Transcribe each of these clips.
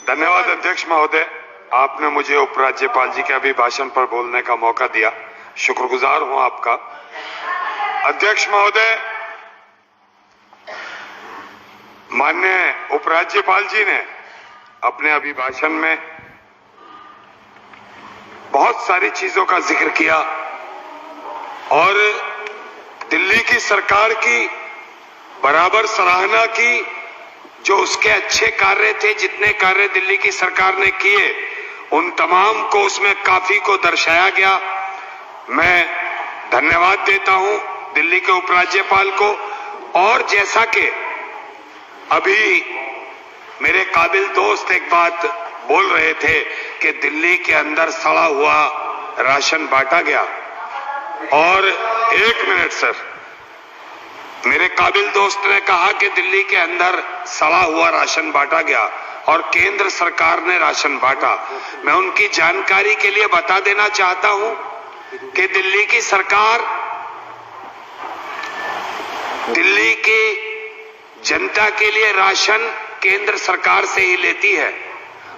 धन्यवाद अध्यक्ष महोदय, आपने मुझे उपराज्यपाल जी के अभिभाषण पर बोलने का मौका दिया, शुक्रगुजार हूं आपका। अध्यक्ष महोदय, माननीय उपराज्यपाल जी ने अपने अभिभाषण में बहुत सारी चीजों का जिक्र किया और दिल्ली की सरकार की बराबर सराहना की। जो उसके अच्छे कार्य थे, जितने कार्य दिल्ली की सरकार ने किए, उन तमाम को उसमें काफी को दर्शाया गया। मैं धन्यवाद देता हूं दिल्ली के उपराज्यपाल को। और जैसा कि अभी मेरे काबिल दोस्त एक बात बोल रहे थे कि दिल्ली के अंदर सड़ा हुआ राशन बांटा गया, और एक मिनट सर, मेरे काबिल दोस्त ने कहा कि दिल्ली के अंदर सड़ा हुआ राशन बांटा गया और केंद्र सरकार ने राशन बांटा। मैं उनकी जानकारी के लिए बता देना चाहता हूं कि दिल्ली की सरकार दिल्ली की जनता के लिए राशन केंद्र सरकार से ही लेती है,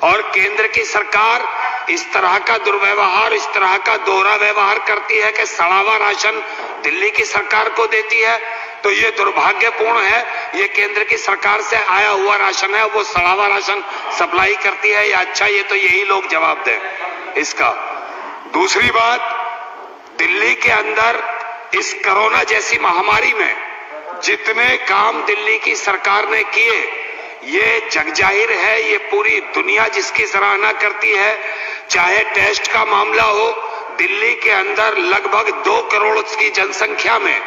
और केंद्र की सरकार इस तरह का दुर्व्यवहार, इस तरह का दोहरा व्यवहार करती है कि सड़ा हुआ राशन दिल्ली की सरकार को देती है, तो ये दुर्भाग्यपूर्ण है। ये केंद्र की सरकार से आया हुआ राशन है, वो सड़ा हुआ राशन सप्लाई करती है या अच्छा, ये तो यही लोग जवाब दें इसका। दूसरी बात, दिल्ली के अंदर इस कोरोना जैसी महामारी में जितने काम दिल्ली की सरकार ने किए, ये जगजाहिर है, ये पूरी दुनिया जिसकी सराहना करती है। चाहे टेस्ट का मामला हो, दिल्ली के अंदर लगभग 2 करोड़ की जनसंख्या में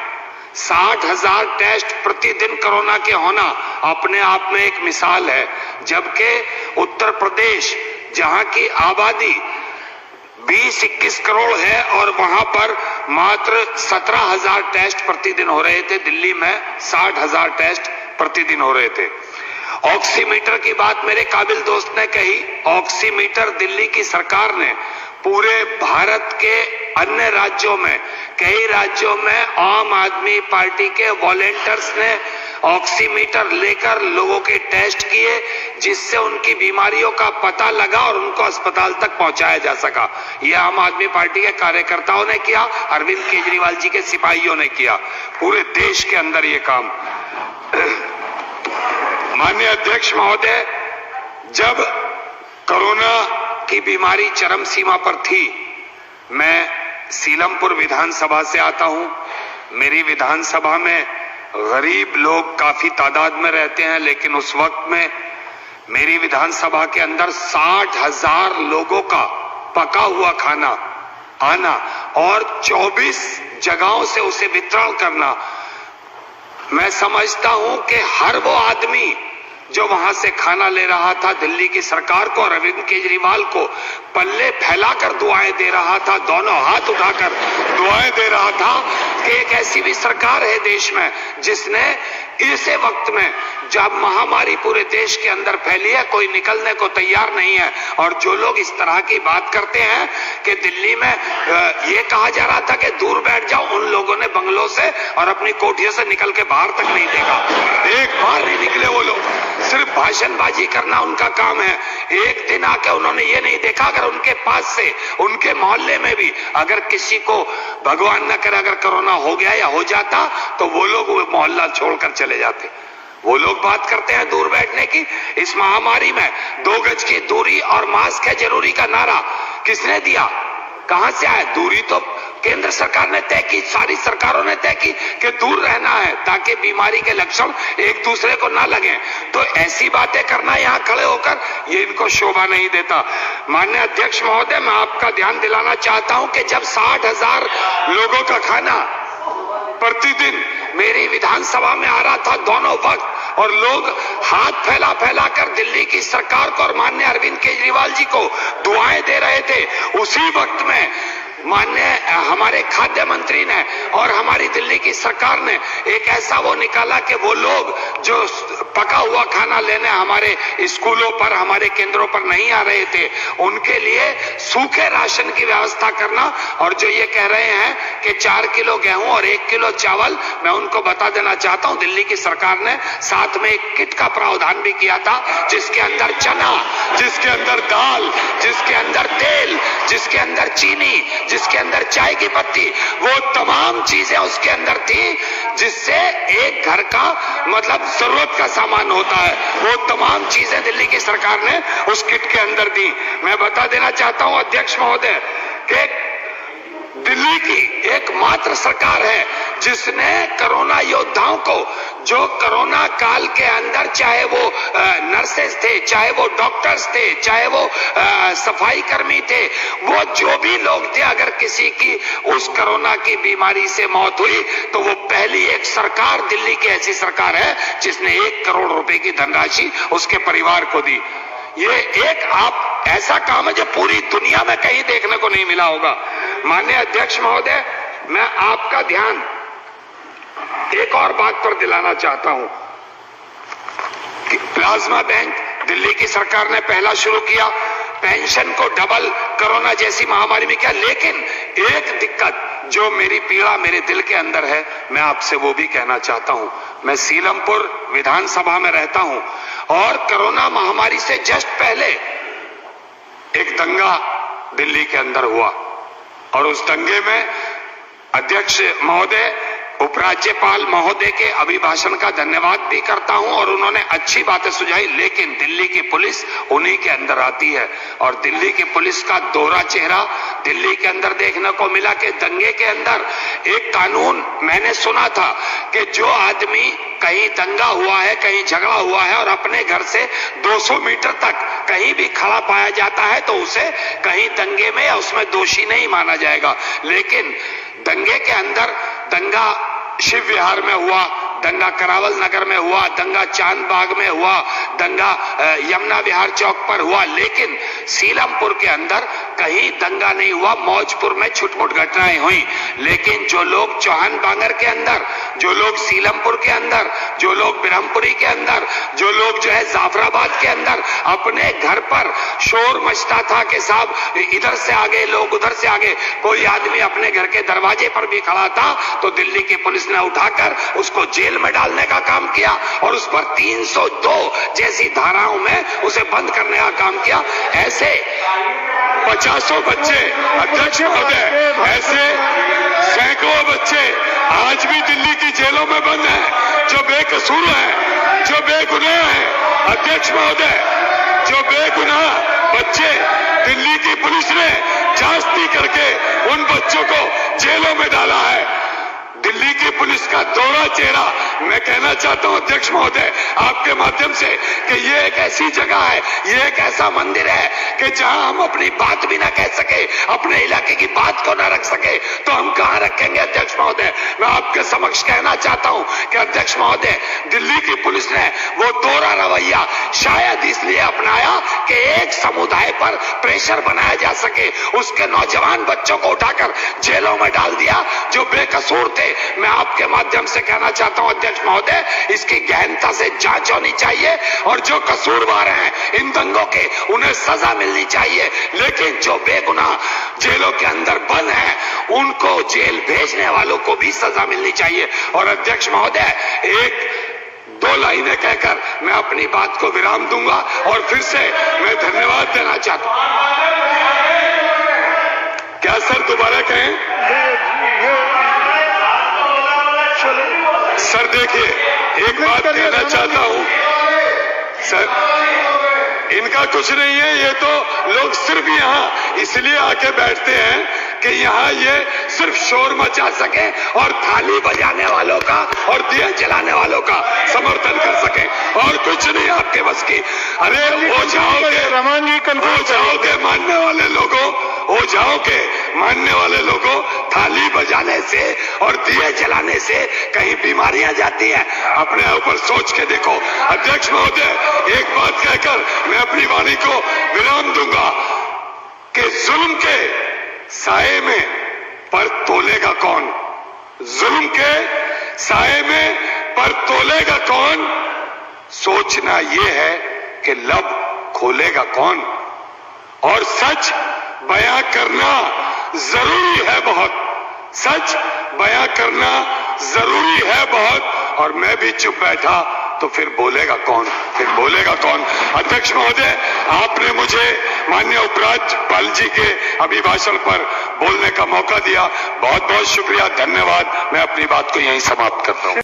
60,000 टेस्ट प्रतिदिन कोरोना के होना अपने आप में एक मिसाल है। जबकि उत्तर प्रदेश, जहां की आबादी 20-21 करोड़ है और वहां पर मात्र 17,000 टेस्ट प्रतिदिन हो रहे थे, दिल्ली में 60,000 टेस्ट प्रतिदिन हो रहे थे। ऑक्सीमीटर की बात मेरे काबिल दोस्त ने कही। ऑक्सीमीटर दिल्ली की सरकार ने पूरे भारत के अन्य राज्यों में, कई राज्यों में आम आदमी पार्टी के वॉलेंटियर्स ने ऑक्सीमीटर लेकर लोगों के टेस्ट किए, जिससे उनकी बीमारियों का पता लगा और उनको अस्पताल तक पहुंचाया जा सका। यह आम आदमी पार्टी के कार्यकर्ताओं ने किया, अरविंद केजरीवाल जी के सिपाहियों ने किया, पूरे देश के अंदर ये काम। माननीय अध्यक्ष महोदय, जब कोरोना की बीमारी चरम सीमा पर थी, मैं सीलमपुर विधानसभा से आता हूं। मेरी विधानसभा में गरीब लोग काफी तादाद में रहते हैं, लेकिन उस वक्त में मेरी विधानसभा के अंदर 60,000 लोगों का पका हुआ खाना आना और 24 जगहों से उसे वितरण करना। मैं समझता हूं कि हर वो आदमी जो वहां से खाना ले रहा था, दिल्ली की सरकार को और अरविंद केजरीवाल को पल्ले फैलाकर दुआएं दे रहा था, दोनों हाथ उठाकर दुआएं दे रहा था कि एक ऐसी भी सरकार है देश में जिसने इसे वक्त में, जब महामारी पूरे देश के अंदर फैली है, कोई निकलने को तैयार नहीं है। और जो लोग इस तरह की बात करते हैं कि दिल्ली में ये कहा जा रहा था कि दूर बैठ जाओ, उन लोगों ने बंगलों से और अपनी कोठियों से निकल के बाहर तक नहीं देखा, एक बार नहीं निकले वो लोग। सिर्फ भाषणबाजी करना उनका काम है। एक दिन आके उन्होंने ये नहीं देखा, अगर उनके पास से, उनके मोहल्ले में भी अगर किसी को भगवान न करे अगर कोरोना हो गया या हो जाता, तो वो लोग वो मोहल्ला छोड़कर चले जाते। वो लोग बात करते हैं दूर बैठने की। इस महामारी में 2 गज की दूरी और मास्क है जरूरी का नारा किसने दिया? कहां से आया? दूरी तो केंद्र सरकार ने तय की, सारी सरकारों ने तय की कि दूर रहना है ताकि बीमारी के लक्षण एक दूसरे को ना लगे। तो ऐसी बातें करना यहां खड़े होकर, ये इनको शोभा नहीं देता। माननीय अध्यक्ष महोदय, मैं आपका ध्यान दिलाना चाहता हूं कि जब 60,000 लोगों का खाना प्रतिदिन मेरी विधानसभा में आ रहा था दोनों वक्त, और लोग हाथ फैला फैला कर दिल्ली की सरकार को और माननीय अरविंद केजरीवाल जी को दुआएं दे रहे थे, उसी वक्त में माननीय हमारे खाद्य मंत्री ने और हमारी दिल्ली की सरकार ने एक ऐसा वो निकाला कि वो लोग जो पका हुआ खाना लेने हमारे स्कूलों पर, हमारे केंद्रों पर नहीं आ रहे थे, उनके लिए सूखे राशन की व्यवस्था करना। और जो ये कह रहे हैं कि 4 किलो गेहूं और 1 किलो चावल, मैं उनको बता देना चाहता हूं, दिल्ली की सरकार ने साथ में एक किट का प्रावधान भी किया था, जिसके अंदर चना, जिसके अंदर दाल, जिसके अंदर तेल, जिसके अंदर चीनी, जिसके अंदर चाय की पत्ती, वो तमाम चीजें उसके अंदर थी जिससे एक घर का मतलब जरूरत का सामान होता है, वो तमाम चीजें दिल्ली की सरकार ने उस किट के अंदर दी। मैं बता देना चाहता हूं अध्यक्ष महोदय कि दिल्ली की एकमात्र सरकार है जिसने कोरोना योद्धाओं को, जो कोरोना काल के अंदर चाहे वो नर्सेस थे, चाहे वो डॉक्टर्स थे, चाहे वो सफाई कर्मी थे, वो जो भी लोग थे, अगर किसी की उस कोरोना की बीमारी से मौत हुई तो वो पहली एक सरकार दिल्ली की ऐसी सरकार है जिसने 1 करोड़ रुपए की धनराशि उसके परिवार को दी। ये एक आप ऐसा काम है जो पूरी दुनिया में कहीं देखने को नहीं मिला होगा। माननीय अध्यक्ष महोदय, मैं आपका ध्यान एक और बात पर दिलाना चाहता हूं कि प्लाज्मा बैंक दिल्ली की सरकार ने पहला शुरू किया, पेंशन को डबल कोरोना जैसी महामारी में किया, लेकिन एक दिक्कत जो मेरी पीड़ा मेरे दिल के अंदर है, मैं आपसे वो भी कहना चाहता हूं। मैं सीलमपुर विधानसभा में रहता हूं और कोरोना महामारी से जस्ट पहले एक दंगा दिल्ली के अंदर हुआ और उस दंगे में अध्यक्ष महोदय, उपराज्यपाल महोदय के अभिभाषण का धन्यवाद भी करता हूं और उन्होंने अच्छी बातें सुझाई, लेकिन दिल्ली की पुलिस उन्हीं के अंदर आती है और दिल्ली की पुलिस का दोहरा चेहरा दिल्ली के अंदर देखने को मिला कि दंगे के अंदर एक कानून मैंने सुना था कि जो आदमी कहीं दंगा हुआ है, कहीं झगड़ा हुआ है और अपने घर से 200 मीटर तक कहीं भी खड़ा पाया जाता है तो उसे कहीं दंगे में या उसमें दोषी नहीं माना जाएगा। लेकिन दंगे के अंदर दंगा शिव विहार में हुआ, दंगा करावल नगर में हुआ, दंगा चांद बाग में हुआ, दंगा यमुना विहार चौक पर हुआ, लेकिन सीलमपुर के अंदर कहीं दंगा नहीं हुआ। मौजपुर में छुटमुट घटनाएं हुई, लेकिन जो लोग चौहान बांगर के अंदर, जो लोग सीलमपुर के अंदर, जो लोग ब्रह्मपुरी के अंदर, जो लोग जो है जाफराबाद के अंदर अपने घर पर शोर मचता था कि साहब इधर से आगे लोग उधर से आगे, कोई आदमी अपने घर के दरवाजे पर भी खड़ा था तो दिल्ली की पुलिस ने उठाकर उसको जेल में डालने का काम किया और उस पर 302 जैसी धाराओं में उसे बंद करने का काम किया। ऐसे 50 बच्चे, अध्यक्ष महोदय, ऐसे सैकड़ों बच्चे आज भी दिल्ली की जेलों में बंद हैं जो बेकसूर हैं, जो बेगुनाह हैं। अध्यक्ष महोदय, जो बेगुनाह बच्चे दिल्ली की पुलिस ने जांच करके उन बच्चों को जेलों में डाला है। दिल्ली की पुलिस का दोहरा चेहरा, मैं कहना चाहता हूं अध्यक्ष महोदय आपके माध्यम से कि ये एक ऐसी जगह है, ये एक ऐसा मंदिर है कि जहां हम अपनी बात भी ना कह सके, अपने इलाके की बात को ना रख सके तो हम कहां रखेंगे। अध्यक्ष महोदय, मैं आपके समक्ष कहना चाहता हूं कि अध्यक्ष महोदय, दिल्ली की पुलिस ने वो दोहरा रवैया शायद इसलिए अपनाया कि एक समुदाय पर प्रेशर बनाया जा सके, उसके नौजवान बच्चों को उठाकर जेलों में डाल दिया जो बेकसूर थे। मैं आपके माध्यम से कहना चाहता हूं अध्यक्ष महोदय, इसकी गहनता से जांच होनी चाहिए और जो कसूरवार हैं इन दंगों के उन्हें सजा मिलनी चाहिए, लेकिन जो बेगुनाह जेलों के अंदर बंद हैं उनको जेल भेजने वालों को भी सजा मिलनी चाहिए। और अध्यक्ष महोदय, 1-2 लाइनें कहकर मैं अपनी बात को विराम दूंगा और फिर से मैं धन्यवाद देना चाहता हूं। क्या सर दोबारा कहें? सर देखिए, एक बात कहना चाहता हूं सर, इनका कुछ नहीं है, ये तो लोग सिर्फ यहां इसलिए आके बैठते हैं कि यहां ये सिर्फ शोर मचा सके और थाली बजाने वालों का और दिया जलाने वालों का समर्थन कर सके और कुछ नहीं आपके बस की। अरे ओझाओं के मानने वाले लोगों, ओझाओं के मानने वाले लोगों, थाली बजाने से और दिए जलाने से कहीं बीमारियां जाती हैं? अपने ऊपर सोच के देखो। अध्यक्ष महोदय, एक बात कहकर मैं अपनी वाणी को विराम दूंगा कि जुल्म के साए में पर तोलेगा कौन? जुल्म के साए में पर तोलेगा कौन? सोचना यह है कि लब खोलेगा कौन? और सच बयां करना जरूरी है बहुत, सच बयां करना जरूरी है बहुत। और मैं भी चुप बैठा तो फिर बोलेगा कौन? अध्यक्ष महोदय, आपने मुझे माननीय उपराज्यपाल जी के अभिभाषण पर बोलने का मौका दिया, बहुत बहुत शुक्रिया, धन्यवाद। मैं अपनी बात को यहीं समाप्त करता हूं।